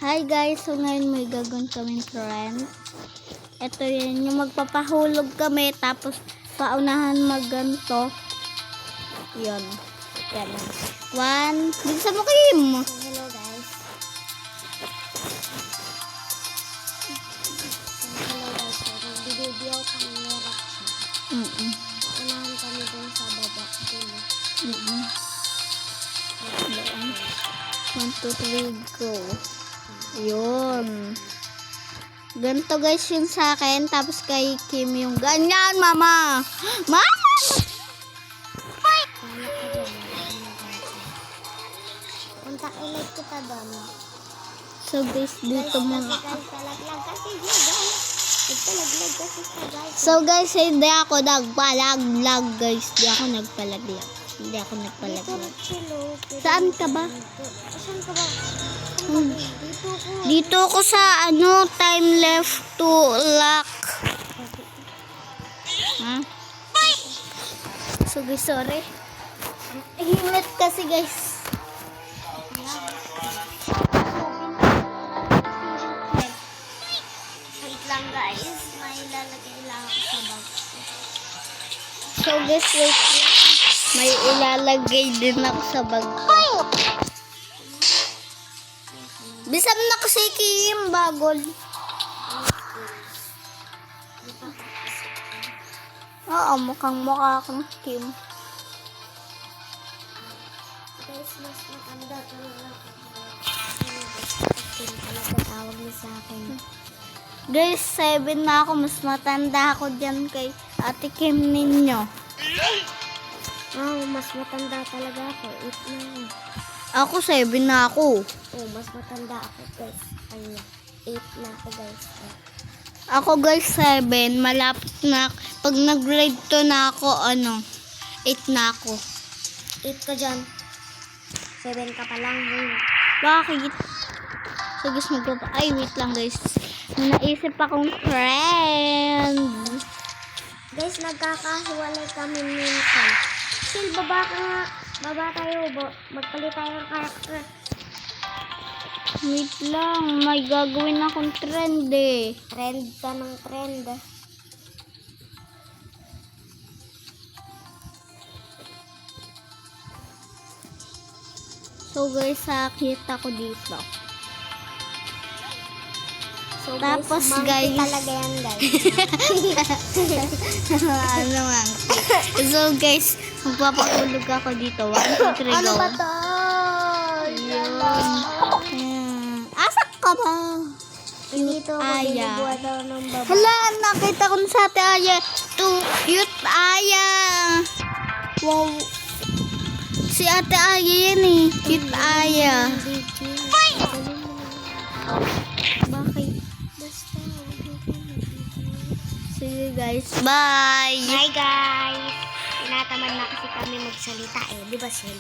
Hi guys, so ngayon may gagawin kaming prank. Ito yan, yung magpapahulog kami tapos paunahan magganto. Yun. Yan. One. Bilisan mo, Kim. Hello guys. Nagbibideo kami ni Raksha. Paunahan kami dun sa baba. One, two, three, go. Yun. Ganito guys yung sa akin. Tapos kay Kim yung ganyan, mama. Mama! Punta ulit kita doon. So guys, dito mo. Nagpalaglag kasi guys. Nagpalaglag kasi guys. So guys, hindi ako nagpalaglag guys. Hindi ako nagpalaglag. Saan ka ba? Saan ka ba? Dito ko sa time left to lock. Ha? So guys, sorry. Hinit kasi guys. Wait lang guys. May lalagay lang ako sa bag. So guys, wait lang. May ilalagay din ako sa bag ko. Bisam na kasi Kim, bagol. Oo, mukhang mukha kang Kim. Guys, mas matanda talaga ako. Talaga tawag niya sa akin. Guys, 7 na ako. Mas matanda ako dyan kay Ate Kim ninyo. Mas matanda talaga ako. 8 na ako. Ako 7 na ako. Oh, mas matanda ako guys. 8 na ako guys. Ako guys 7. Malapit na. Pag nag-grade 2 na ako, 8 na ako. 8 ka dyan. 7 ka pa lang. Bakit? So guys, ay wait lang guys. May naisip akong friend. Guys, nagkakahiwalay kami minsan. Sil, baba ka nga. Baba tayo. Magpalit tayo ng character. Wait lang. May gagawin akong trend eh. Trend ka ng trend. So guys, nakita ko dito. So Tapos, monkey guys. talaga yan guys. So guys, magpapahulog ako dito. 1, 2, 3, go. Ano ba to? Ayan. Asak ka ba? Dito ako Aya. binigwa daw ng baba. Hala, nakita ko na sa Ate Aya. Cute Aya. Wow. Si Ate Aya yan eh. Cute Aya. Bakit? Basta. Sige guys, bye. Bye guys. Tinatamad na kasi kami magsalita eh. Di ba Sil?